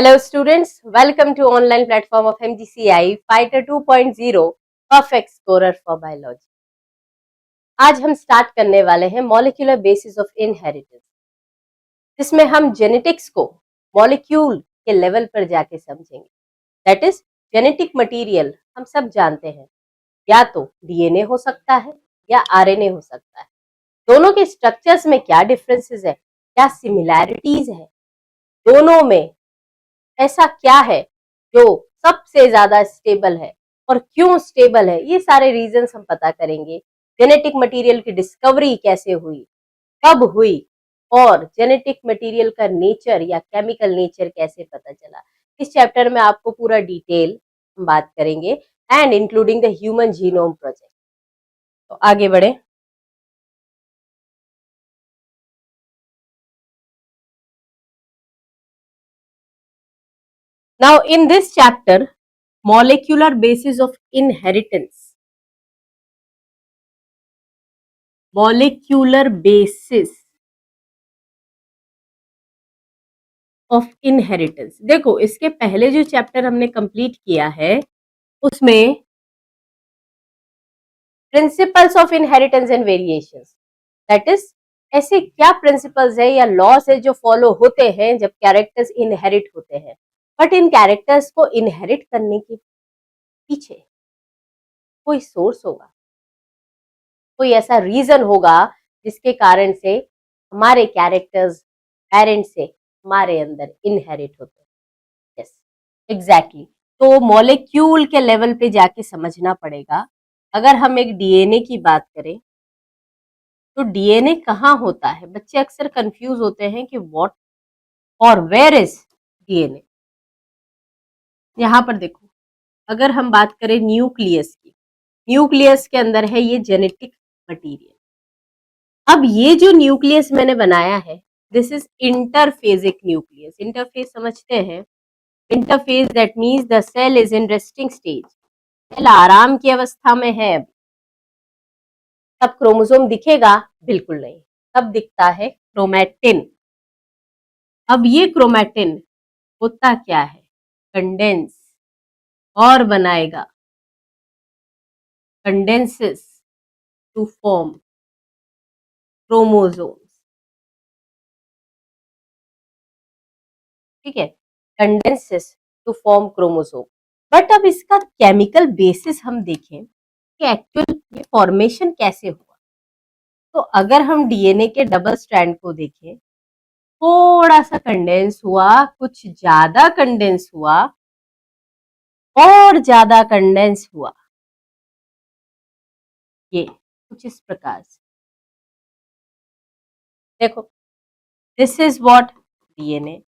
Hello students, welcome to online platform of MGCI Fighter 2.0 Perfect Scorer for Biology। आज हम start करने वाले हैं मॉलिक्यूलर बेसिस ऑफ इनहेरिटेंस, जिसमें हम जेनेटिक्स को मॉलिक्यूल के लेवल पर जाके समझेंगे। दैट इज जेनेटिक मटेरियल हम सब जानते हैं, या तो डीएनए हो सकता है या आरएनए हो सकता है। दोनों के स्ट्रक्चर्स में क्या डिफरेंसेस है, क्या सिमिलैरिटीज है, दोनों में ऐसा क्या है जो सबसे ज्यादा स्टेबल है और क्यों स्टेबल है, ये सारे रीजंस हम पता करेंगे। जेनेटिक मटेरियल की डिस्कवरी कैसे हुई, कब हुई, और जेनेटिक मटेरियल का नेचर या केमिकल नेचर कैसे पता चला। इस चैप्टर में आपको पूरा डिटेल हम बात करेंगे, and including the human genome project. तो आगे बढ़े। Now in this chapter, molecular basis of inheritance, molecular basis of inheritance. देखो, इसके पहले जो चैप्टर हमने कंप्लीट किया है उसमें principles of inheritance and variations, that is ऐसे क्या प्रिंसिपल्स है या लॉस है जो फॉलो होते हैं जब कैरेक्टर्स इनहेरिट होते हैं। बट इन कैरेक्टर्स को इनहेरिट करने के पीछे कोई सोर्स होगा, कोई ऐसा रीजन होगा जिसके कारण से हमारे कैरेक्टर्स पेरेंट से हमारे अंदर इनहेरिट होते हैं। Yes, exactly. तो मॉलिक्यूल के लेवल पे जाके समझना पड़ेगा। अगर हम एक डीएनए की बात करें तो डीएनए कहाँ होता है। बच्चे अक्सर कंफ्यूज होते हैं कि व्हाट और वेयर इज डीएनए। यहाँ पर देखो, अगर हम बात करें न्यूक्लियस की, न्यूक्लियस के अंदर है ये जेनेटिक मटेरियल। अब ये जो न्यूक्लियस मैंने बनाया है, this is interphasic nucleus. Interphase समझते हैं? Interphase that means the cell is in resting stage, cell आराम की अवस्था में है। तब क्रोमोसोम दिखेगा? बिल्कुल नहीं। तब दिखता है क्रोमैटिन। अब ये क्रोमैटिन होता क्या है? कंडेंस और बनाएगा, कंडेंसेस टू फॉर्म क्रोमोसोम्स। ठीक है, condenses to form chromosome. But अब इसका केमिकल बेसिस हम देखें कि एक्चुअल ये फॉर्मेशन कैसे हुआ। तो अगर हम डीएनए के डबल स्ट्रैंड को देखें, थोड़ा सा कंडेंस हुआ, कुछ ज्यादा कंडेंस हुआ, और ज्यादा कंडेंस हुआ, ये कुछ इस प्रकार से। देखो, दिस इज व्हाट डीएनए,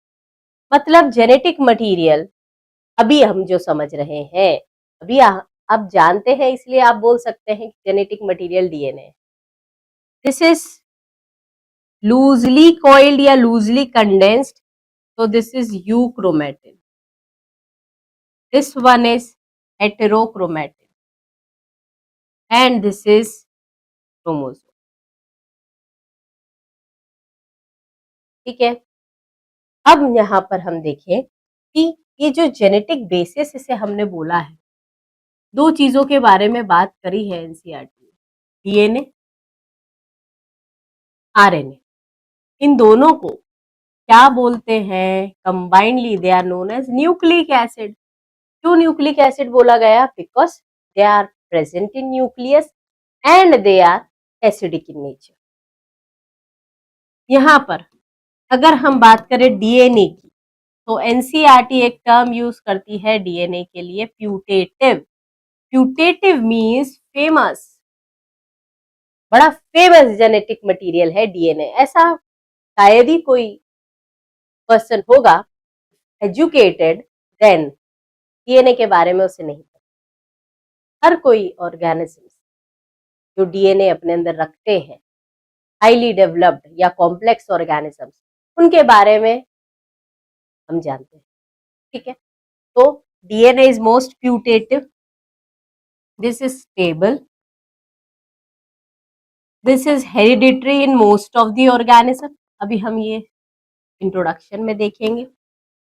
मतलब जेनेटिक मटेरियल। अभी हम जो समझ रहे हैं, अभी आप जानते हैं, इसलिए आप बोल सकते हैं कि genetic material DNA. This is loosely coiled या loosely condensed, so this is euchromatin. This one is heterochromatin and this is chromosome. ठीक है, अब यहाँ पर हम देखें कि ये जो जेनेटिक बेसिस इसे हमने बोला है, दो चीजों के बारे में बात करी है एनसीईआरटी में, डीएनए, आरएनए। इन दोनों को क्या बोलते हैं? Combinedly they are known as nucleic acid. क्यों न्यूक्लिक एसिड बोला गया? Because they are present in nucleus and they are acidic in nature. यहाँ पर अगर हम बात करें डीएनए की, तो एनसीईआरटी एक टर्म यूज करती है डीएनए के लिए, प्यूटेटिव। प्यूटेटिव मीन्स फेमस, बड़ा फेमस जेनेटिक मटेरियल है डीएनए। ऐसा शायद ही कोई पर्सन होगा एजुकेटेड देन डीएनए के बारे में उसे नहीं पता। हर कोई ऑर्गेनिज्म जो डीएनए अपने अंदर रखते हैं, हाईली डेवलप्ड या कॉम्प्लेक्स ऑर्गेनिजम्स, उनके बारे में हम जानते हैं। ठीक है, तो DNA is most putative, this is stable, this is hereditary in most of the organism. अभी हम ये इंट्रोडक्शन में देखेंगे।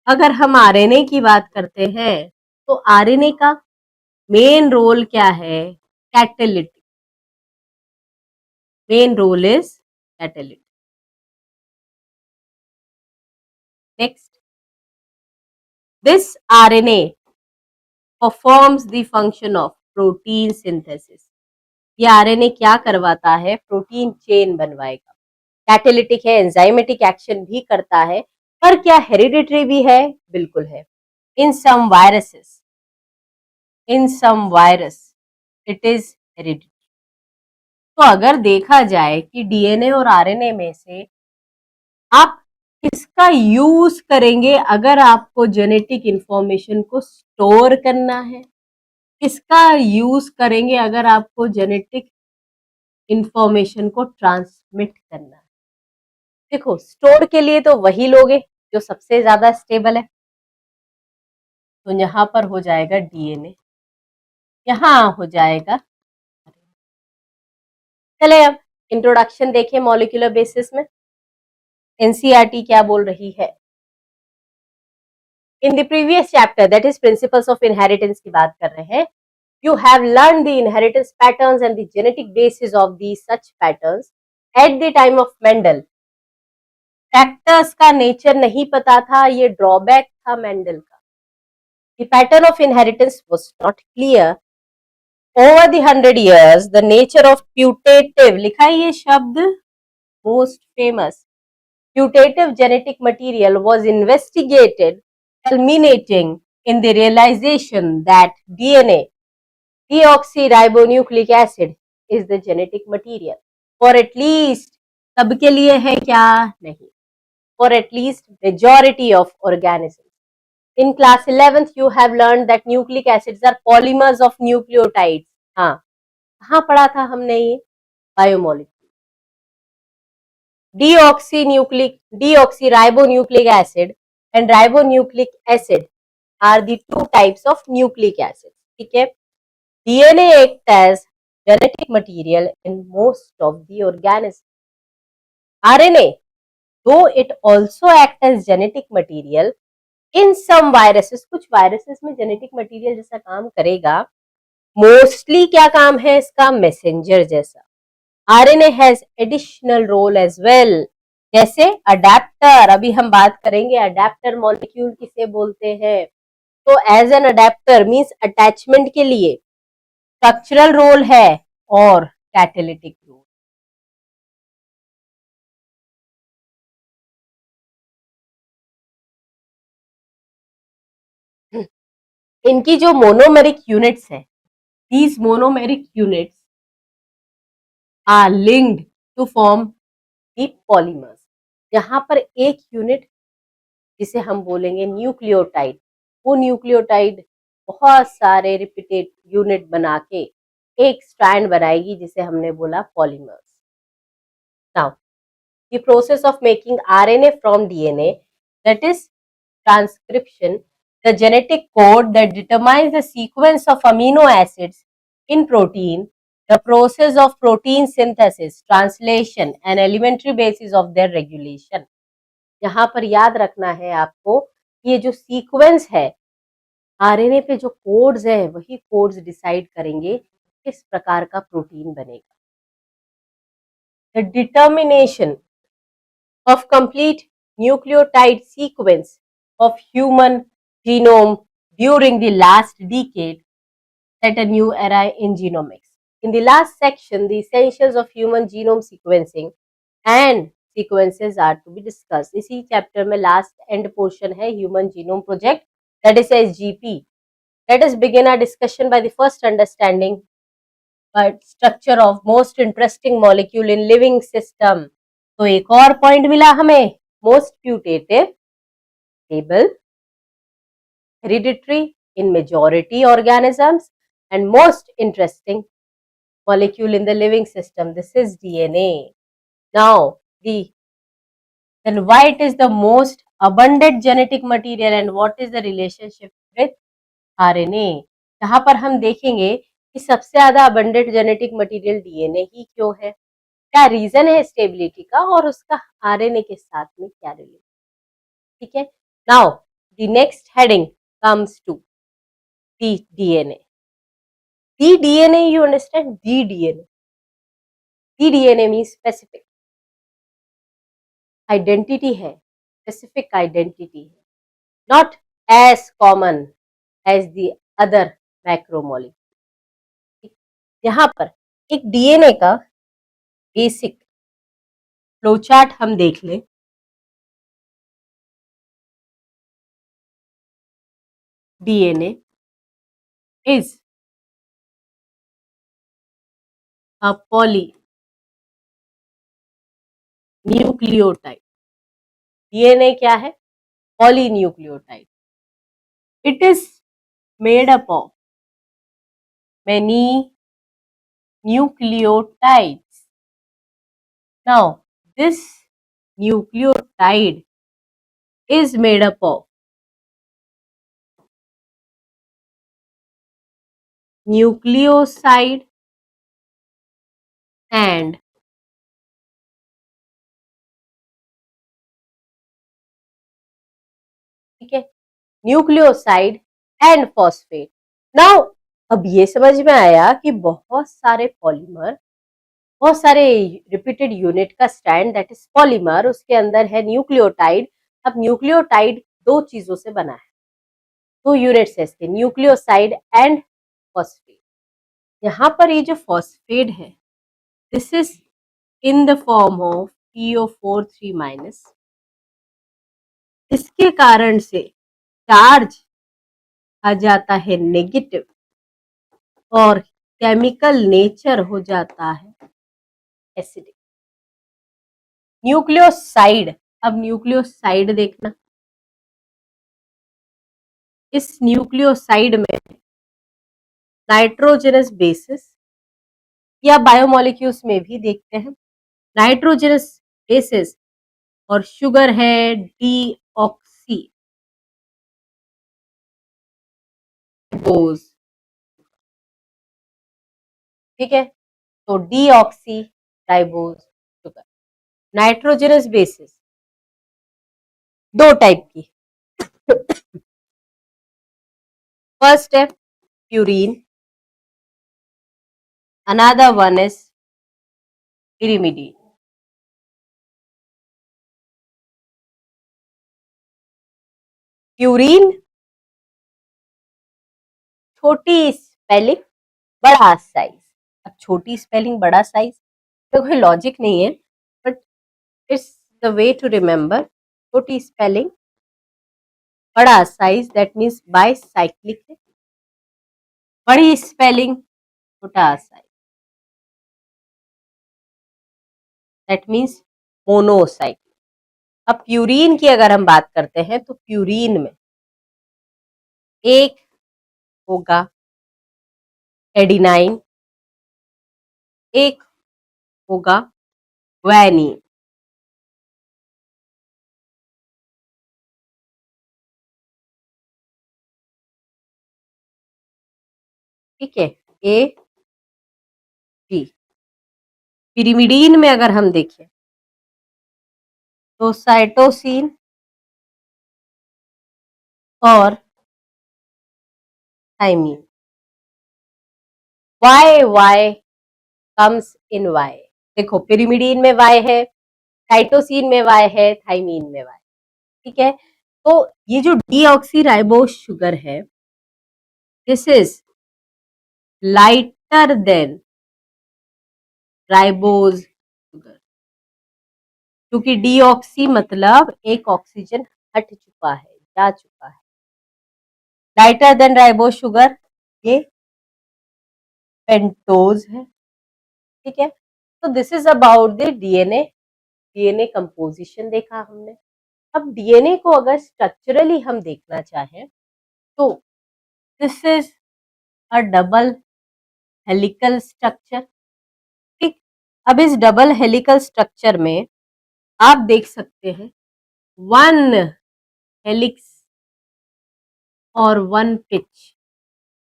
अगर हम आरएनए की बात करते हैं तो आरएनए का मेन रोल क्या है? Catalytic. Main role is catalytic. Next, this RNA performs the function of protein synthesis. ये आरएनए क्या करवाता है? प्रोटीन चेन बनवाएगा। कैटेलिटिक है, एंजाइमेटिक एक्शन भी करता है, पर क्या हेरिडिटरी भी है? बिल्कुल है। In some viruses, in some virus it is hereditary. तो अगर देखा जाए कि डीएनए और आरएनए में से आप किसका यूज करेंगे अगर आपको जेनेटिक इंफॉर्मेशन को स्टोर करना है, किसका यूज करेंगे अगर आपको जेनेटिक इंफॉर्मेशन को ट्रांसमिट करना है? देखो, स्टोर के लिए तो वही लोगे जो सबसे ज्यादा स्टेबल है, तो यहां पर हो जाएगा डीएनए, यहां हो जाएगा। चले अब इंट्रोडक्शन देखें मॉलिक्यूलर बेसिस में। एनसीईआरटी क्या बोल रही है? In the previous chapter, that is principles of inheritance की बात कर रहे हैं, you have learned the inheritance patterns and the genetic basis of these such patterns at the time of Mendel. Factors का नेचर नहीं पता था, ये ड्रॉबैक था मेंडल का। The pattern of inheritance was not clear. Over the 100 years, the nature of putative, लिखा है ये शब्द, most famous, putative genetic material was investigated, culminating in the realization that DNA, deoxyribonucleic acid, is the genetic material for at least, सबके लिए है क्या? नहीं, for at least majority of organisms. In class 11th you have learned that nucleic acids are polymers of nucleotides. हाँ, कहाँ पढ़ा था हमने ये? Biomolecule. deoxyribonucleic acid and ribonucleic acid are the two types of nucleic acids. ठीक है? DNA acts as genetic material in most of the organisms. RNA, though it also acts as genetic material in some viruses, कुछ viruses में genetic material जैसा काम करेगा, mostly क्या काम है इसका? मैसेंजर जैसा। RNA has additional role as well, जैसे अडेप्टर, अभी हम बात करेंगे अडेप्टर मॉलिक्यूल किसे बोलते हैं। तो as an adapter means attachment के लिए स्ट्रक्चरल रोल है और कैटेलिटिक रोल। इनकी जो मोनोमेरिक यूनिट्स है, these monomeric units are linked to form the polymers. यहाँ पर एक यूनिट जिसे हम बोलेंगे न्यूक्लियोटाइड, वो न्यूक्लियोटाइड बहुत सारे रिपीटेड यूनिट बना के एक स्ट्रैंड बनाएगी जिसे हमने बोला polymers. Now the process of making RNA from DNA, that is transcription, the genetic code that determines the sequence of amino acids in protein, the process of protein synthesis, translation, and elementary basis of their regulation. यहाँ पर याद रखना है आपको, ये जो sequence है RNA पे, जो कोड्स हैं वही कोड्स डिसाइड करेंगे किस प्रकार का प्रोटीन बनेगा। The determination of complete nucleotide sequence of human genome during the last decade set a new era in genomics. In the last section, the essentials of human genome sequencing and sequences are to be discussed. इसी chapter में last end portion है human genome project, that is SGP. Let us begin our discussion by the first understanding structure of most interesting molecule in living system. तो एक और point मिला हमें, most putative, stable, hereditary in majority organisms and most interesting molecule in the living system. This is DNA. Now, then why it is the most abundant genetic material and what is the relationship with RNA? यहाँ पर हम देखेंगे कि सबसे ज्यादा abundant genetic material DNA ही क्यों है, क्या रीजन है स्टेबिलिटी का और उसका आरएनए के साथ में क्या रिलेशन। ठीक है, now the next heading comes to the DNA. The DNA, you understand? The DNA. The DNA means specific. Identity है, specific identity है, not as common as the other macromolecule. यहाँ पर एक DNA का बेसिक फ्लोचार्ट हम देख लें. DNA is a polynucleotide. DNA क्या है? Polynucleotide. It is made up of many nucleotides. Now, this nucleotide is made up of nucleoside and ठीक है, न्यूक्लियोसाइड एंड फॉस्फेट. नाउ अब ये समझ में आया कि बहुत सारे पॉलीमर, बहुत सारे रिपीटेड यूनिट का स्टैंड दैट इज पॉलीमर, उसके अंदर है न्यूक्लियोटाइड. अब न्यूक्लियोटाइड दो चीजों से बना है, दो यूनिट्स है इसके, न्यूक्लियोसाइड एंड फॉस्फेट. यहाँ पर ये जो फॉस्फेट है, this is in the form of PO4 3-. इसके कारण से चार्ज आ जाता है नेगेटिव और केमिकल नेचर हो जाता है एसिडिक. न्यूक्लियोसाइड, अब न्यूक्लियोसाइड देखना, इस न्यूक्लियोसाइड में नाइट्रोजनस बेसिस या बायोमोलिक्यूल्स में भी देखते हैं नाइट्रोजनस बेसिस और शुगर है डीऑक्सी राइबोज. ठीक है, तो deoxy ribose sugar. Nitrogenous bases दो टाइप की, फर्स्ट है purine, another one is pyrimidine. Purine छोटी स्पेलिंग बड़ा साइज. अब छोटी स्पेलिंग बड़ा साइज तो कोई लॉजिक नहीं है, but it's the way to remember. छोटी स्पेलिंग बड़ा साइज, दैट मीन्स बाइसाइक्लिक है. बड़ी स्पेलिंग छोटा साइज, दैट मीन्स मोनोसाइक्लिक. अब प्यूरीन की अगर हम बात करते हैं तो प्यूरीन में एक होगा एडिनाइन, एक होगा ग्वानिन. ठीक है, ए बी. पिरिमिडीन में अगर हम देखें तो साइटोसिन और thymine. Y comes in Y. देखो पिरिमिडीन में वाई है, साइटोसिन में वाई है, थाइमीन में वाई. ठीक है, तो ये जो डीऑक्सी राइबोज शुगर है, this is lighter than ribose sugar, क्योंकि डीऑक्सी मतलब एक ऑक्सीजन हट चुका है, जा चुका है. लाइटर देन राइबोज शुगर ये पेंटोज है. ठीक है, तो this is about the DNA. DNA composition देखा हमने. अब डीएनए को अगर स्ट्रक्चरली हम देखना चाहें तो this is a double helical structure. ठीक, अब इस डबल हेलिकल स्ट्रक्चर में आप देख सकते हैं वन हेलिक्स और one pitch.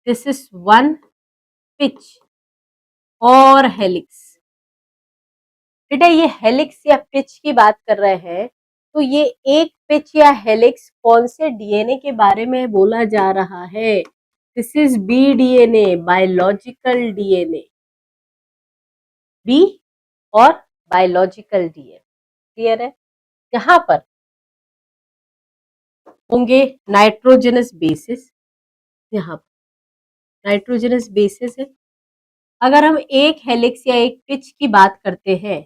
This is one pitch और हेलिक्स. बेटा ये हेलिक्स या पिच की बात कर रहे हैं तो ये एक पिच या हेलिक्स कौन से डीएनए के बारे में बोला जा रहा है? This is B DNA, biological DNA, B और बायोलॉजिकल डीएनए। क्लियर है? यहाँ पर होंगे नाइट्रोजनस बेसिस, यहाँ पर नाइट्रोजनस बेसिस है। अगर हम एक हेलिक्स या एक पिच की बात करते हैं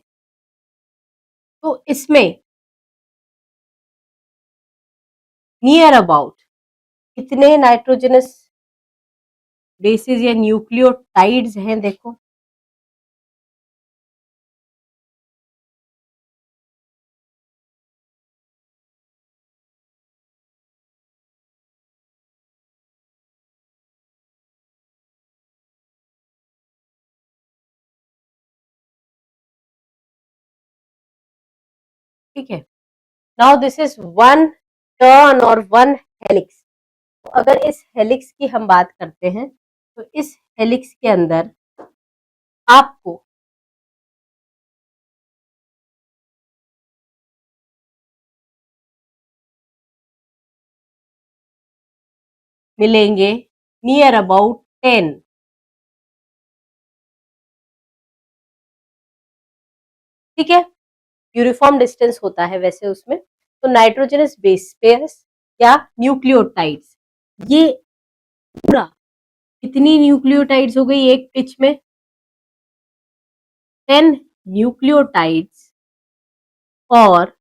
तो इसमें नियर अबाउट कितने नाइट्रोजनस बेसिस या न्यूक्लियोटाइड्स हैं? देखो, ठीक है। Now this is one turn और वन हेलिक्स। तो अगर इस हेलिक्स की हम बात करते हैं तो इस हेलिक्स के अंदर आपको मिलेंगे नियर अबाउट 10, ठीक है। यूनिफॉर्म डिस्टेंस होता है वैसे उसमें। तो नाइट्रोजनस बेस पेयर्स या न्यूक्लियोटाइड्स, ये पूरा कितनी न्यूक्लियोटाइड्स हो गई एक पिच में? 10 न्यूक्लियोटाइड्स। और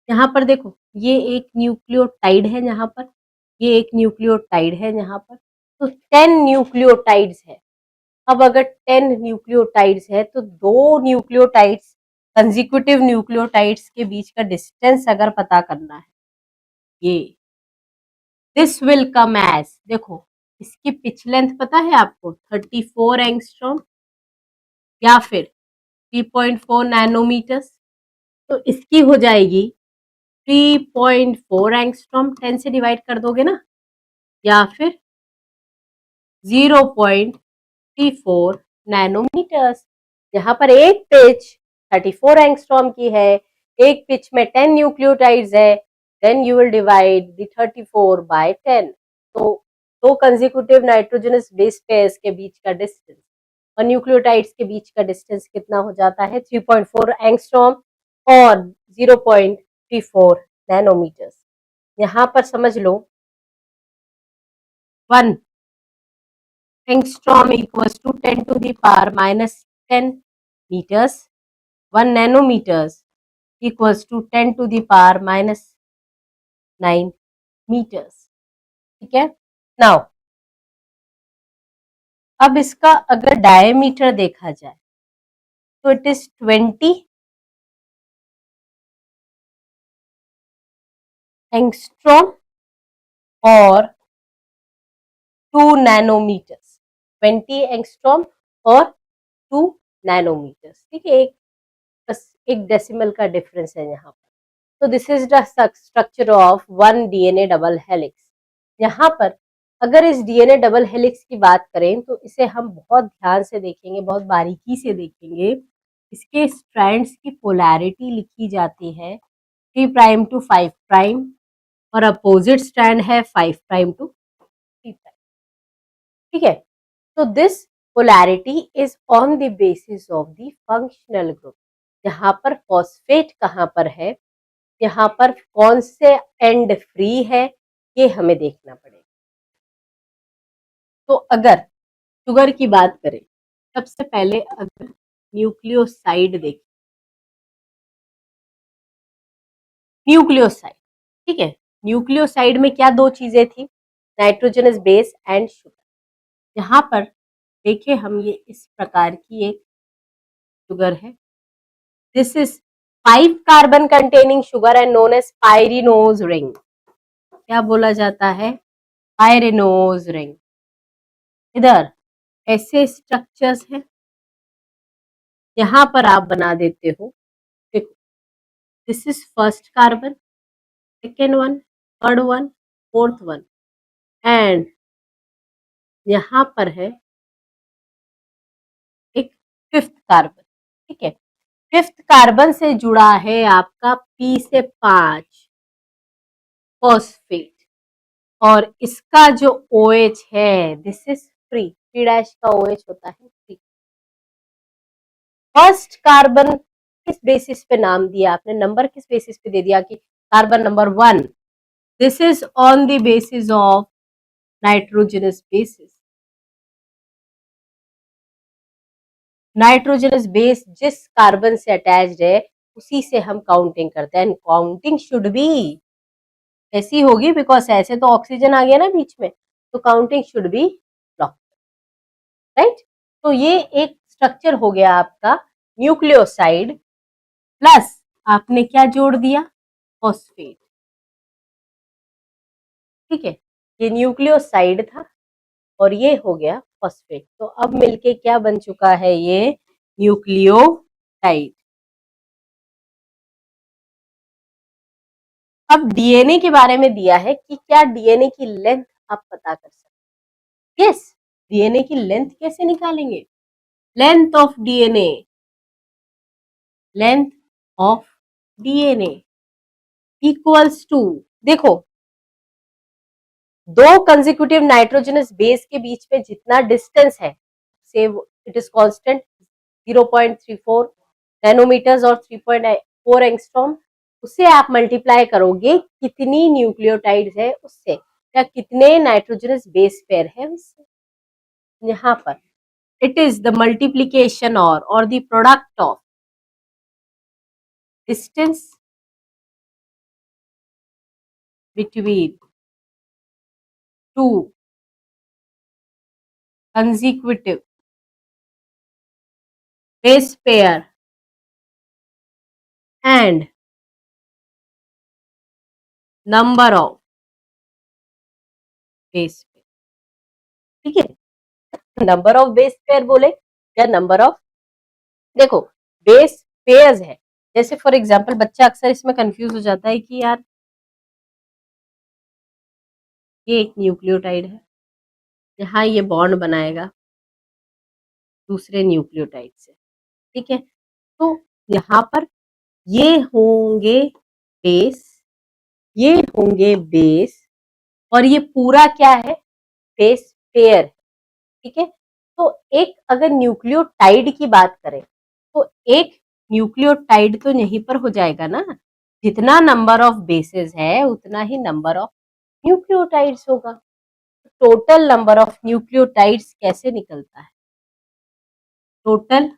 यहाँ पर देखो, ये एक न्यूक्लियोटाइड है, यहाँ पर ये एक न्यूक्लियोटाइड है, यहाँ पर तो 10 न्यूक्लियोटाइड्स है। अब अगर 10 न्यूक्लियोटाइड्स है तो दो न्यूक्लियोटाइड्स, कंसेक्यूटिव न्यूक्लियोटाइड्स के बीच का डिस्टेंस अगर पता करना है, ये दिस विल कम एज, देखो इसकी पिच लेंथ पता है आपको 34 एंगस्ट्रॉम या फिर 3.4 नैनोमीटर्स। तो इसकी हो जाएगी 3.4 एंगस्ट्रॉम, 10 से डिवाइड कर दोगे ना, या फिर 0.34 नैनोमीटर्स। यहाँ पर एक पिच 34 एंगस्ट्रॉम की है, एक पिच में 10 न्यूक्लियोटाइड्स है, then you will divide the 34 by 10। तो दो कंसेक्यूटिव नाइट्रोजनस बेस पेयर्स के बीच का डिस्टेंस और न्यूक्लियोटाइड्स के बीच का डिस्टेंस कितना हो जाता है? 3.4 एंगस्ट्रॉम और 0.34 नैनोमीटर्स। यहाँ पर समझ लो 1 angstrom equals to 10 to the power minus 10 meters. 1 nanometers equals to 10 to the power minus 9 meters. ठीक है। नाउ अब इसका अगर डायमीटर देखा जाए तो इट इज 20 एंगस्ट्रॉम और 2 नैनोमीटर्स। 20 एंगस्ट्रॉम और 2 नैनोमीटर्स, ठीक है। बस एक डेसिमल का डिफरेंस है यहाँ पर। तो this is the structure of one DNA double helix. यहाँ पर अगर इस डीएनए डबल हेलिक्स की बात करें तो इसे हम बहुत ध्यान से देखेंगे, बहुत बारीकी से देखेंगे। इसके स्ट्रैंड्स की पोलैरिटी लिखी जाती है 3 प्राइम टू 5 प्राइम और अपोजिट स्ट्रैंड है 5 प्राइम टू 3 प्राइम, ठीक है। तो this polarity is on the basis of the functional group. यहाँ पर फॉस्फेट कहाँ पर है, यहाँ पर कौन से एंड फ्री है, ये हमें देखना पड़ेगा। तो अगर शुगर की बात करें, सबसे पहले अगर न्यूक्लियोसाइड देखें, न्यूक्लियोसाइड, ठीक है। न्यूक्लियोसाइड में क्या दो चीजें थी? Nitrogenous base and sugar. यहाँ पर देखिए हम, ये इस प्रकार की एक शुगर है। This is 5 carbon containing sugar and known as pyranose ring. क्या बोला जाता है? Pyranose ring. इधर ऐसे स्ट्रक्चर्स हैं, यहाँ पर आप बना देते हो, देखो this is first carbon, second one, third one, fourth one and यहाँ पर है एक फिफ्थ कार्बन, ठीक है। 5th कार्बन से जुड़ा है आपका P से 5 फॉस्फेट, और इसका जो OH है दिस इज फ्री, 3 डैश का OH होता है फ्री। फर्स्ट कार्बन किस बेसिस पे नाम दिया आपने, नंबर किस बेसिस पे दे दिया कि carbon number 1, this is on the basis of nitrogenous bases. Nitrogenous base जिस कार्बन से अटैच्ड है उसी से हम काउंटिंग करते हैं, एंड काउंटिंग शुड बी ऐसी होगी बिकॉज ऐसे तो ऑक्सीजन आ गया ना बीच में, तो counting should be lock, right. तो ये एक स्ट्रक्चर हो गया आपका न्यूक्लियोसाइड, प्लस आपने क्या जोड़ दिया, फॉस्फेट, ठीक है। ये न्यूक्लियोसाइड था और ये हो गया फॉस्फेट, तो अब मिलके क्या बन चुका है, ये न्यूक्लियोटाइड। अब डीएनए के बारे में दिया है कि क्या डीएनए की लेंथ आप पता कर सकते हैं। यस, डीएनए की लेंथ कैसे निकालेंगे, length of DNA, length of DNA equals to, देखो दो कंसेक्यूटिव नाइट्रोजनस बेस के बीच में जितना डिस्टेंस है, से इट इज कांस्टेंट 0.34 नैनोमीटर्स और 3.4 एंगस्ट्रॉम, उससे आप मल्टीप्लाई करोगे कितनी न्यूक्लियोटाइड्स है उससे, या कितने नाइट्रोजनस बेस पेयर है उससे। यहाँ पर इट इज द मल्टीप्लीकेशन और the product of distance between two consecutive base pair and number of base pair, ठीक है। नंबर ऑफ बेस पेयर बोले या नंबर ऑफ, देखो बेस पेयर्स है, जैसे फॉर एग्जांपल बच्चा अक्सर इसमें कंफ्यूज हो जाता है कि यार ये एक न्यूक्लियोटाइड है, यहाँ ये बॉन्ड बनाएगा दूसरे न्यूक्लियोटाइड से, ठीक है। तो यहाँ पर ये होंगे बेस, ये होंगे बेस, और ये पूरा क्या है, बेस पेयर, ठीक है। तो एक अगर न्यूक्लियोटाइड की बात करें तो एक न्यूक्लियोटाइड तो यहीं पर हो जाएगा ना, जितना नंबर ऑफ बेसेस है उतना ही नंबर ऑफ न्यूक्लियोटाइड्स होगा। टोटल नंबर ऑफ न्यूक्लियोटाइड्स कैसे निकलता है, total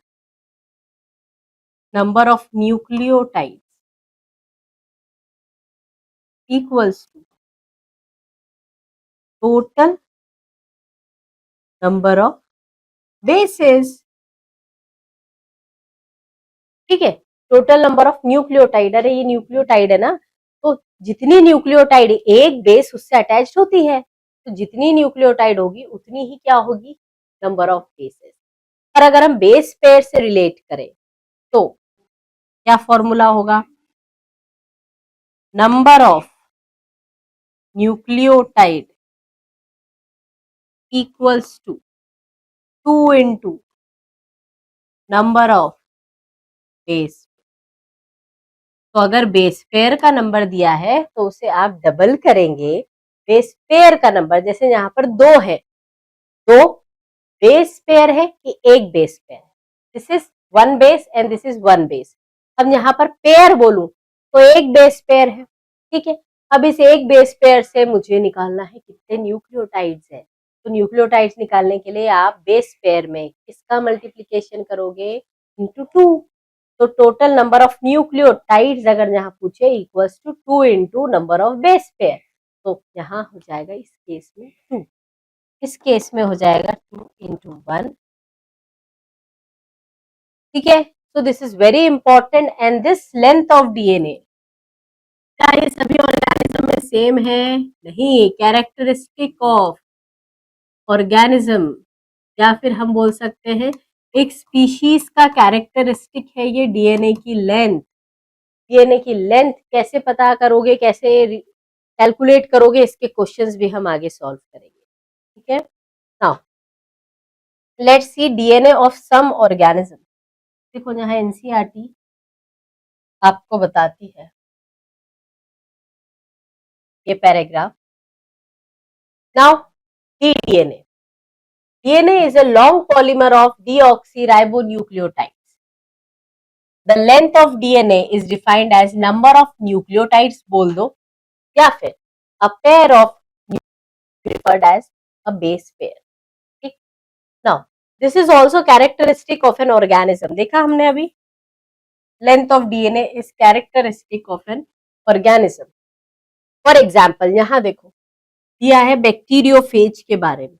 number of nucleotides equals to total number of bases, ठीक है। टोटल नंबर ऑफ न्यूक्लियोटाइड, अरे ये न्यूक्लियोटाइड है ना, तो जितनी न्यूक्लियोटाइड एक बेस उससे अटैच्ड होती है, तो जितनी न्यूक्लियोटाइड होगी उतनी ही क्या होगी, नंबर ऑफ बेसेस। और अगर हम बेस पेयर से रिलेट करें तो क्या फॉर्मूला होगा, number of nucleotide equals to 2 into number of base. तो अगर बेस पेयर का नंबर दिया है तो उसे आप डबल करेंगे बेस पेयर का नंबर, जैसे यहाँ पर 2 है, 2 बेस पेयर है कि एक base pair, this is 1 base and this is 1 base. अब यहाँ पर पेयर बोलूं तो एक बेस पेयर है, ठीक है। अब इस एक बेस पेयर से मुझे निकालना है कितने न्यूक्लियोटाइड्स है, तो न्यूक्लियोटाइड्स निकालने के लिए आप बेस पेयर में किसका मल्टीप्लीकेशन करोगे, इंटू 2। तो टोटल नंबर ऑफ न्यूक्लियोटाइड्स अगर यहाँ पूछे equals to 2 into number of base pair, तो यहाँ हो जाएगा इस केस में 2, इस केस में हो जाएगा 2 इंटू 1, ठीक है। So this is very important, and this length of DNA क्या ये सभी ऑर्गेनिज्म में सेम है, नहीं, कैरेक्टरिस्टिक ऑफ ऑर्गेनिज्म, या फिर हम बोल सकते हैं एक स्पीशीज का कैरेक्टरिस्टिक है ये डीएनए की लेंथ। डीएनए की लेंथ कैसे पता करोगे, कैसे कैलकुलेट करोगे, इसके क्वेश्चंस भी हम आगे सॉल्व करेंगे, ठीक है। Now let's see DNA of some organism, देखो यहाँ एनसीईआरटी आपको बताती है ये paragraph. Now DNA, DNA is a long polymer of deoxyribonucleotides. The length of DNA is defined as number of nucleotides बोल दो, या फिर a pair of referred as a base pair. ठीक, now this is also characteristic of an organism। देखा हमने अभी, length of DNA is characteristic of an organism. For example यहां देखो दिया है बैक्टीरियोफेज के बारे में,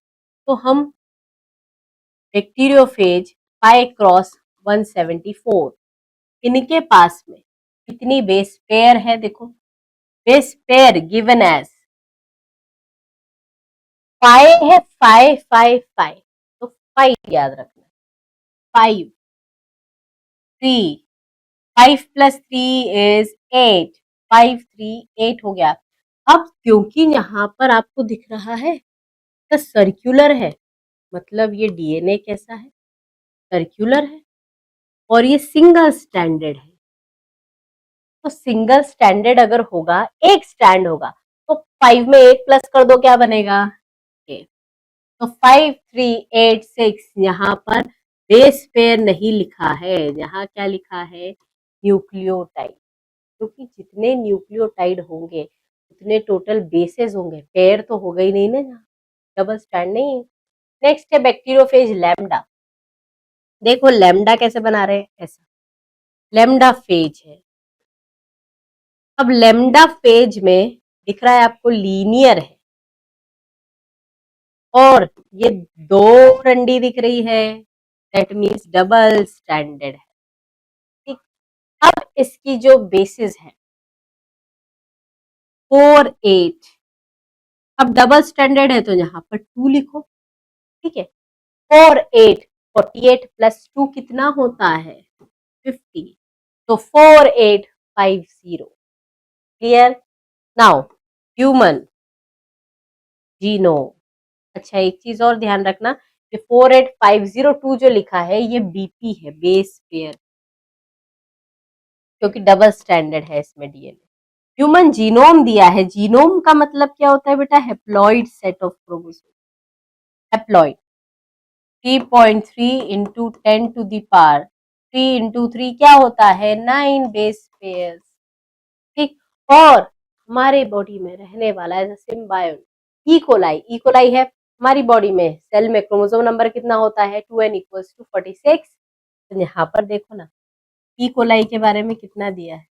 तो हम बैक्टीरियोफेज पाई क्रॉस 174, इनके पास में कितनी बेस पेयर है, देखो बेस पेयर गिवन एज पाई है 555, तो 5 याद रखना, 5 3 5 + 3 इज 8, 5 3 8 हो गया। अब क्योंकि यहाँ पर आपको दिख रहा है तो सर्कुलर है, मतलब ये डीएनए कैसा है, सर्कुलर है, और ये सिंगल स्टैंडर्ड है। तो सिंगल स्टैंडर्ड अगर होगा, एक स्टैंड होगा, तो 5 में 1 प्लस कर दो, क्या बनेगा 8। तो 5 3 8 6 यहाँ पर बेस पेयर नहीं लिखा है, यहाँ क्या लिखा है न्यूक्लियोटाइड, क्योंकि जितने न्यूक्लियोटाइड होंगे उतने टोटल बेसेस होंगे, पेयर तो होगा ही नहीं ना, डबल स्टैंड नहीं है। नेक्स्ट है बैक्टीरियोफेज लैम्डा। देखो लैम्डा कैसे बना रहे हैं, ऐसा लैम्डा फेज है। अब लैम्डा फेज में दिख रहा है आपको लीनियर है, और ये 2 रंडी दिख रही है, दैट मीन्स डबल स्टैंडर्ड है। ठीक, अब इसकी जो बेसिस है 4 8, अब डबल स्टैंडर्ड है तो यहाँ पर 2 लिखो, ठीक है। 4 8 48 + 2 कितना होता है 50, तो 4850। क्लियर। Now human genome. अच्छा एक चीज और ध्यान रखना, ये 48502 जो लिखा है ये बीपी है, बेस पेयर, क्योंकि डबल स्टैंडर्ड है इसमें डीएनए। ह्यूमन जीनोम दिया है, जीनोम का मतलब क्या होता है बेटा, haploid set of chromosome. Haploid 3.3 into 10⁻³ 3 into 3 क्या होता है 9 बेस पेयर। ठीक, और हमारे बॉडी में रहने वाला as a symbiote E coli, E coli है हमारी बॉडी में, सेल में क्रोमोसोम नंबर कितना होता है 2n = 46। तो यहाँ पर देखो ना इकोलाई के बारे में कितना दिया है,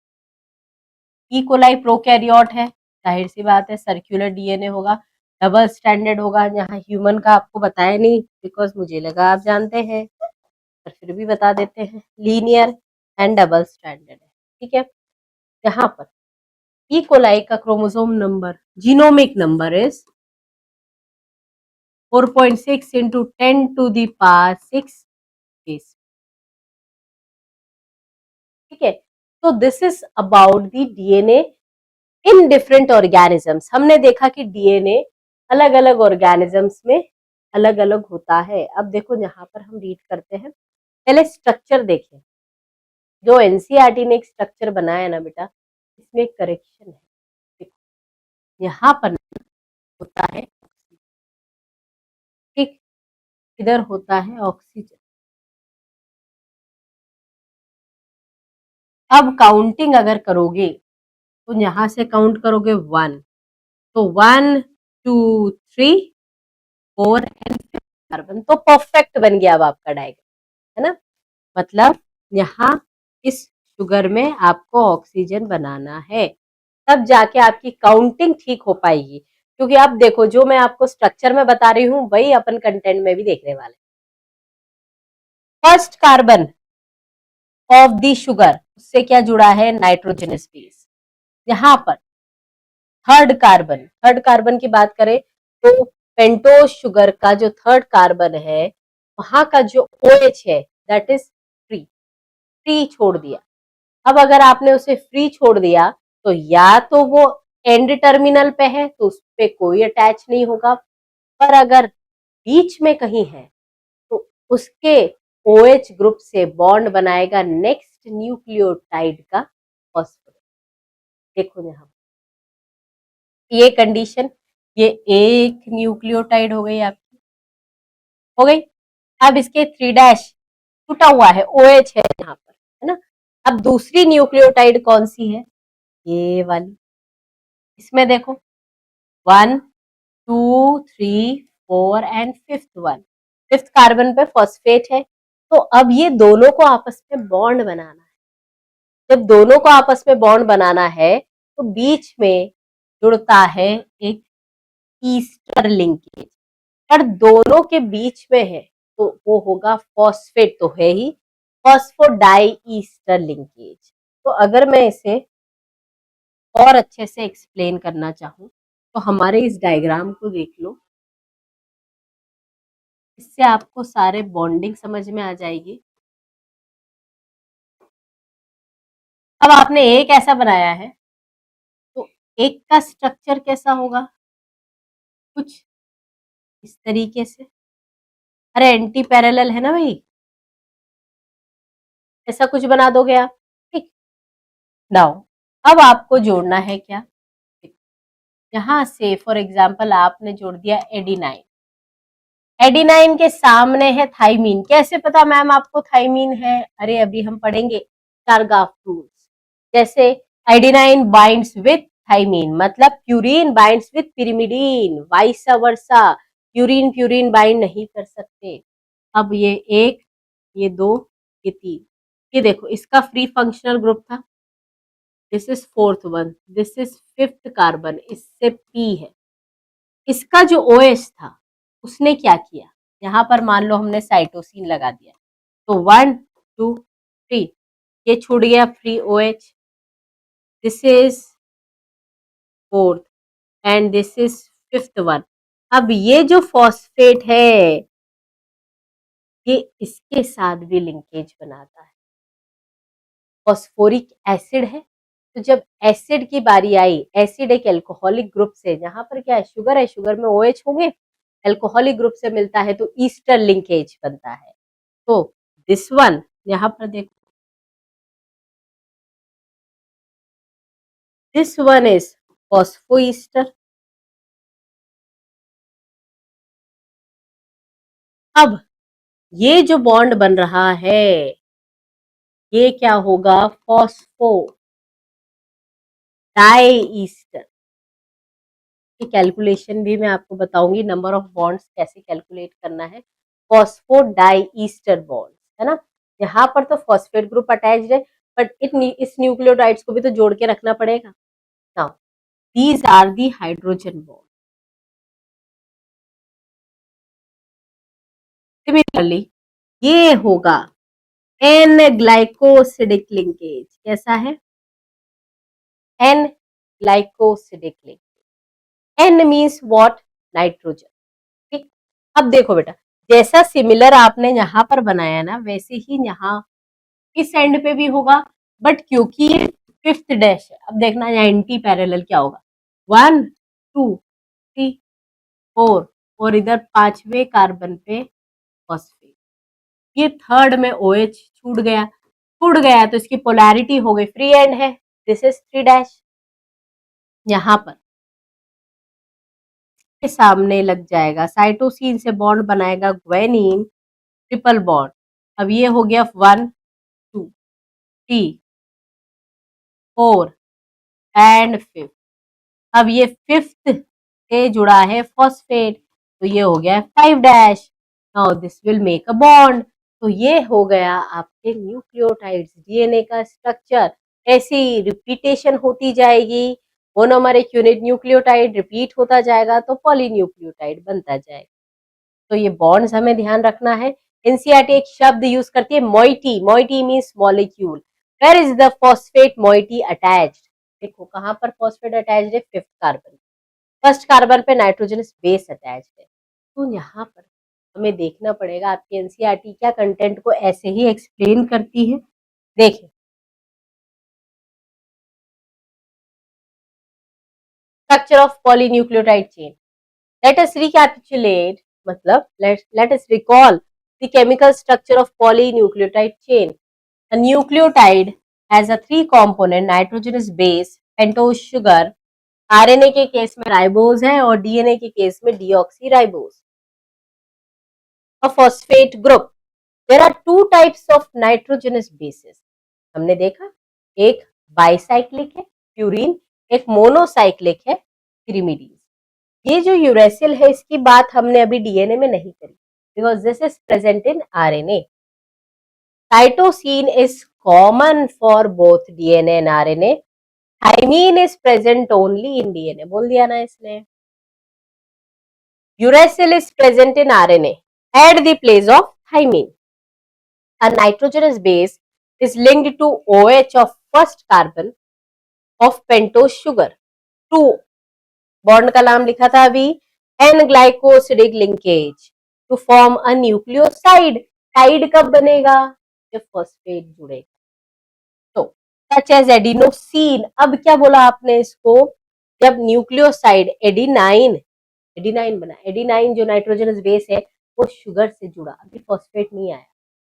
इकोलाई प्रोकैरियोट है, जाहिर सी बात है सर्कुलर डीएनए होगा, डबल स्टैंडर्ड होगा। यहाँ ह्यूमन का आपको बताया नहीं बिकॉज मुझे लगा आप जानते हैं, पर फिर भी बता देते हैं, लीनियर एंड डबल स्टैंडर्ड है। ठीक है, यहाँ पर इकोलाई का chromosome number, genomic number is 4.6 into 10⁻⁶ base. ठीक है, तो this is about the DNA in different organisms. हमने देखा कि डीएनए अलग अलग ऑर्गेनिजम्स में अलग अलग होता है। अब देखो यहाँ पर हम रीड करते हैं, पहले स्ट्रक्चर देखें, जो एनसीईआरटी ने एक स्ट्रक्चर बनाया ना बेटा, इसमें एक करेक्शन है। देखो यहाँ पर होता है, ठीक, इधर होता है ऑक्सीजन। अब काउंटिंग अगर करोगे तो यहां से काउंट करोगे 1, तो 1 2 3 4 एंड कार्बन, तो परफेक्ट बन गया अब आपका डायग्राम, है ना। मतलब यहाँ इस शुगर में आपको ऑक्सीजन बनाना है, तब जाके आपकी काउंटिंग ठीक हो पाएगी। क्योंकि अब देखो जो मैं आपको स्ट्रक्चर में बता रही हूँ वही अपन कंटेंट में भी देखने वाले। First carbon of the sugar, उससे क्या जुड़ा है नाइट्रोजनस बेस। यहाँ पर थर्ड कार्बन की बात करें तो पेंटोज शुगर का जो थर्ड कार्बन है वहां का जो OH है दैट इज फ्री, फ्री छोड़ दिया। अब अगर आपने उसे फ्री छोड़ दिया तो या तो वो एंड टर्मिनल पे है तो उस पे कोई अटैच नहीं होगा, पर अगर बीच में कहीं है तो उसके OH ग्रुप से बॉन्ड बनाएगा नेक्स्ट न्यूक्लियोटाइड का फॉस्फोरेट। देखो यहाँ ये कंडीशन, ये एक न्यूक्लियोटाइड हो गई आपकी, हो गई। अब इसके 3' छूटा हुआ है, OH है यहाँ पर, है ना। अब दूसरी न्यूक्लियोटाइड कौन सी है, ये वाली। इसमें देखो 1 2 3 4 and fifth one, fifth carbon पे फॉस्फेट है। तो अब ये दोनों को आपस में बॉन्ड बनाना है। जब दोनों को आपस में बॉन्ड बनाना है तो बीच में जुड़ता है एक ईस्टर लिंकेज, पर दोनों के बीच में है तो वो होगा फॉस्फेट, तो है ही फॉस्फोडाई ईस्टर लिंकेज। तो अगर मैं इसे और अच्छे से एक्सप्लेन करना चाहूँ तो हमारे इस डायग्राम को देख लो, इससे आपको सारे बॉन्डिंग समझ में आ जाएगी। अब आपने एक ऐसा बनाया है तो एक का स्ट्रक्चर कैसा होगा, कुछ इस तरीके से। अरे एंटी पैरेलल है ना भाई, ऐसा कुछ बना दोगे आप, ठीक। नाउ अब आपको जोड़ना है क्या, यहां से फॉर एग्जांपल आपने जोड़ दिया एडिनाइन, एडिनाइन के सामने है थाइमीन। कैसे पता मैम आपको थाइमीन है, अरे अभी हम पढ़ेंगे चारगाफ रूल्स। जैसे एडिनाइन बाइंड्स विथ थाइमीन, मतलब purine binds with pyrimidine, vice versa, purine purine bind नहीं कर सकते। अब ये एक, ये दो, ये तीन, ये देखो इसका फ्री फंक्शनल ग्रुप था, this is fourth one, this is fifth carbon, इससे पी है। इसका जो OH था उसने क्या किया, यहाँ पर मान लो हमने साइटोसिन लगा दिया, तो 1 2 3 ये छूट गया free OH, this is fourth and this is fifth one. अब ये जो फॉस्फेट है ये इसके साथ भी लिंकेज बनाता है, फॉस्फोरिक एसिड है। तो जब एसिड की बारी आई, एसिड एक एल्कोहलिक ग्रुप से, जहां पर क्या है शुगर है, शुगर में OH होंगे, एल्कोहलिक ग्रुप से मिलता है तो ईस्टर लिंकेज बनता है। तो दिस वन, यहाँ पर देखो दिस वन इज फॉस्फोईस्टर। अब ये जो बॉन्ड बन रहा है ये क्या होगा, फॉस्फो डाई ईस्टर। की कैलकुलेशन भी मैं आपको बताऊंगी, नंबर ऑफ बॉन्ड्स कैसे कैलकुलेट करना है। फॉस्फोडाई ईस्टर बॉन्ड है ना, यहाँ पर तो फॉस्फेट ग्रुप अटैच्ड है, बट इस न्यूक्लियोटाइड्स को भी तो जोड़ के रखना पड़ेगा। Now these are the hydrogen bond. Similarly ये होगा एन ग्लाइकोसिडिक लिंकेज, कैसा है, N glycosidic linkage. N means what, nitrogen, ठीक। अब देखो बेटा, जैसा सिमिलर आपने यहाँ पर बनाया ना वैसे ही यहाँ इस एंड पे भी होगा, बट क्योंकि ये फिफ्थ डैश है, अब देखना यहाँ एंटी पैरेलल क्या होगा, 1 2 3 4 और इधर पांचवें कार्बन पे फॉस्फेट, ये थर्ड में OH छूट गया तो इसकी पोलैरिटी हो गई फ्री एंड है, दिस इज 3' यहाँ पर के सामने लग जाएगा, साइटोसिन से बॉन्ड बनाएगा ग्वेनिन, ट्रिपल बॉन्ड। अब ये हो गया 1 2 3 4 एंड फिफ्थ। अब ये फिफ्थ से जुड़ा है फॉस्फेट तो ये हो गया 5' now this will make a bond. तो ये हो गया आपके न्यूक्लियोटाइड्स, DNA का स्ट्रक्चर। ऐसी रिपीटेशन होती जाएगी, मोनोमरिक यूनिट न्यूक्लियोटाइड रिपीट होता जाएगा तो पॉलीन्यूक्लियोटाइड बनता जाएगा। तो ये बॉन्ड्स हमें ध्यान रखना है। एनसीईआरटी एक शब्द यूज करती है moiety, moiety means molecule. Where is the phosphate moiety attached, देखो कहां पर फॉस्फेट अटैच्ड है, फिफ्थ कार्बन, फर्स्ट कार्बन पे नाइट्रोजन बेस अटैच्ड है। तो यहाँ पर हमें देखना पड़ेगा, आपकी एनसीईआरटी क्या कंटेंट को ऐसे ही एक्सप्लेन करती है। देखिए structure of polynucleotide chain, let us recapitulate, मतलब let us recall the chemical structure of polynucleotide chain. A nucleotide has a 3-component nitrogenous base pentose sugar. RNA के केस में राइबोज है और डीएनए के केस में deoxyribose. A phosphate group. There are 2 types of nitrogenous bases. हमने देखा, एक bicyclic है प्यूरिन, एक मोनोसाइक्लिक है pyrimidines. ये जो यूरेसिल है इसकी बात हमने अभी डीएनए में नहीं करी because this is present in RNA. Cytosine is common for both DNA and RNA. Thymine is present only in DNA. बोल दिया ना इसने. Uracil is present in RNA at the place of thymine. A nitrogenous base is linked to OH of first carbon of pentose sugar. 2 bond का नाम लिखा था अभी. N glycosidic linkage to form a nucleoside. Side कब बनेगा? जब phosphate जुड़ेगा. तो सच एज एडिनोसिन. अब क्या बोला आपने इसको? जब न्यूक्लियोसाइड एडिनाइन बना. एडिनाइन जो नाइट्रोजनस बेस है वो शुगर से जुड़ा, अभी फॉस्फेट नहीं आया.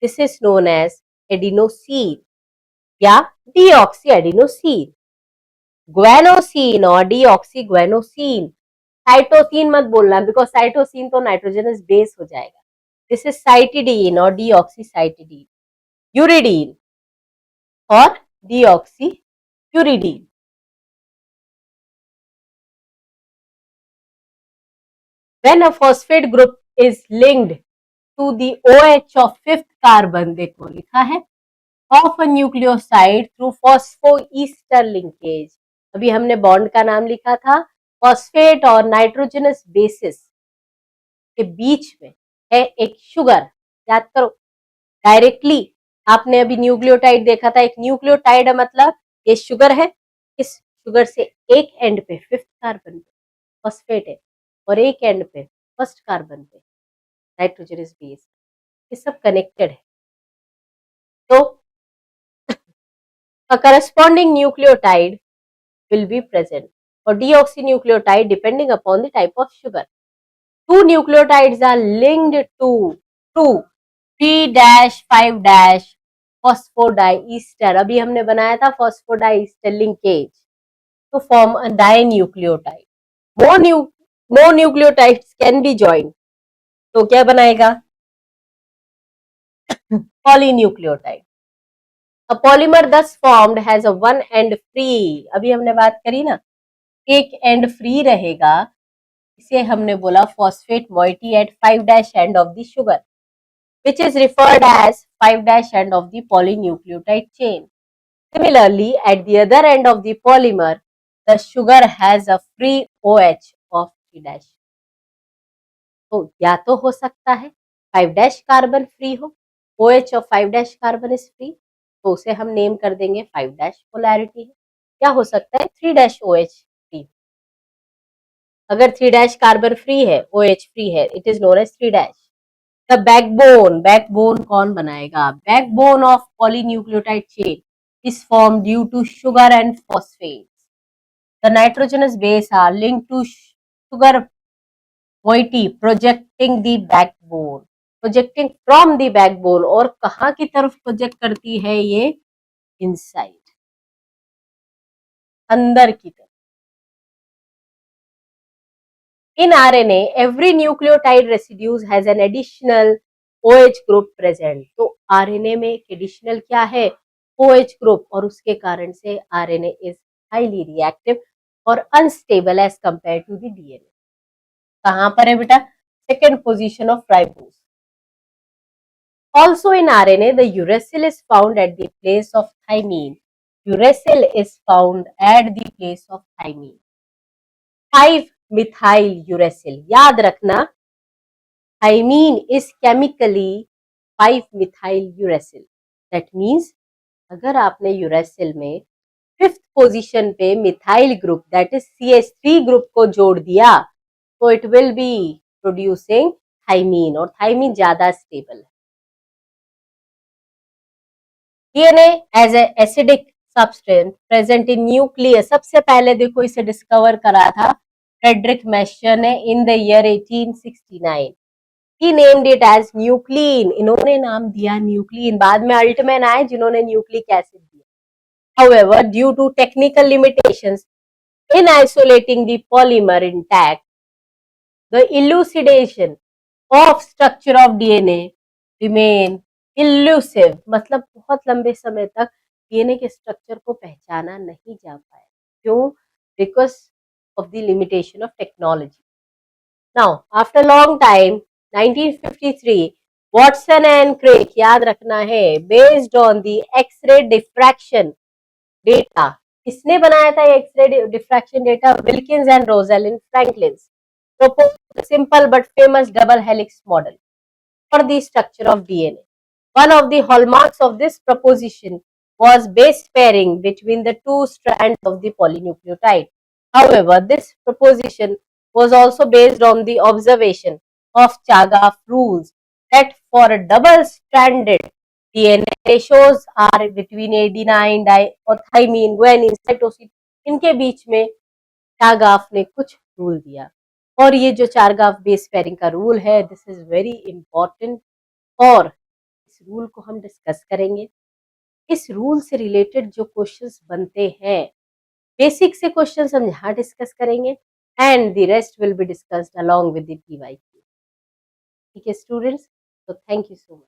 This is known as adenosine या डीऑक्सी एडिनोसिन. ग्वेनोसिन और डीऑक्सी ग्वेनोसिन. साइटोसिन मत बोलना बिकॉज साइटोसिन तो नाइट्रोजनस बेस हो जाएगा. दिस इज साइटिडीन और डीऑक्सी साइटिडीन. यूरिडीन और deoxy uridine. When a phosphate group is linked to the OH of 5th carbon, देखो लिखा है, of a nucleoside through phosphoester linkage. अभी हमने बॉन्ड का नाम लिखा था. फॉस्फेट और नाइट्रोजनस बेसिस के बीच में है एक शुगर. याद करो, डायरेक्टली आपने अभी न्यूक्लियोटाइड देखा था. एक न्यूक्लियोटाइड मतलब ये शुगर है, इस शुगर से एक एंड पे 5th कार्बन पे फॉस्फेट है और एक एंड पे 1st कार्बन पे नाइट्रोजनस बेस. ये सब कनेक्टेड है. तो a corresponding nucleotide will be present for deoxynucleotide depending upon the type of sugar. 2 nucleotides are linked to 3-5- phosphodiester. अभी हमने बनाया था phosphodiester linkage to form a dinucleotide. More nucleotides can be joined. तो क्या बनाएगा? polynucleotide. A polymer thus formed has a one end free. अभी हमने बात करी ना, एक एंड फ्री रहेगा. इसे हमने बोला phosphate moiety at 5' end of the sugar, which is referred as 5' end of the polynucleotide chain. Similarly, at the other end of the polymer, the sugar has a free OH of 3'. तो या तो हो सकता है 5' carbon free हो, OH of 5' carbon is free, तो उसे हम नेम कर देंगे 5' पोलैरिटी है. क्या हो सकता है 3' OH फ्री. अगर 3' कार्बन फ्री है, OH फ्री है, it is known as 3'. The backbone कौन बनाएगा? Backbone of polynucleotide chain is form due to sugar and phosphate. The nitrogenous base are linked to sugar moiety projecting the backbone. Projecting from the backbone. और कहाँ की तरफ project करती है ये? Inside, अंदर की तरफ. In RNA, every nucleotide residues has an additional OH group present. तो RNA में एक एडिशनल क्या है? OH group. और उसके कारण से RNA is highly reactive और unstable as compared to the DNA. कहाँ पर है बेटा? Second position of ribose. Also in RNA, the uracil is found at the place of thymine. Uracil is found at the place of thymine. 5-methyl uracil. याद रखना, thymine is chemically 5-methyl uracil. That means अगर आपने uracil में 5th position पे methyl group that is CH3 group को जोड़ दिया तो it will be producing thymine. और थाइमीन ज्यादा स्टेबल है. DNA as a acidic substance present in nucleus. सबसे पहले देखो इसे डिस्कवर करा था फ्रेडरिक मैशर ने in the year 1869. He named it as nuclein. इन्होंने नाम दिया न्यूक्लिन. बाद में अल्टमैन आए जिन्होंने न्यूक्लिक एसिड दिया. However, due to technical limitations in isolating the polymer intact, the elucidation of structure of DNA remain elusive. मतलब बहुत लंबे समय तक डीएनए के स्ट्रक्चर को पहचाना नहीं जा पाया. क्यों? Because of the limitation of technology. Now, after long time, 1953, Watson and Crick, याद रखना है, based on the X-ray diffraction data. किसने बनाया था ये X-ray diffraction data? Wilkins and Rosalind Franklin proposed a simple but famous double helix model for the structure of DNA. One of the hallmarks of this proposition was base pairing between the two strands of the polynucleotide. However, this proposition was also based on the observation of Chargaff rules that for a double-stranded DNA, ratios are between adenine, thymine, guanine, cytosine. इनके बीच में चारगाफ ने कुछ rule दिया और ये जो चारगाफ base pairing का rule है, दिस इज वेरी इंपॉर्टेंट और इस रूल को हम डिस्कस करेंगे. इस रूल से रिलेटेड जो क्वेश्चंस बनते हैं, बेसिक से क्वेश्चंस हम यहाँ डिस्कस करेंगे and the rest will be discussed along with the PYQ. ठीक है स्टूडेंट्स, तो थैंक यू सो मच.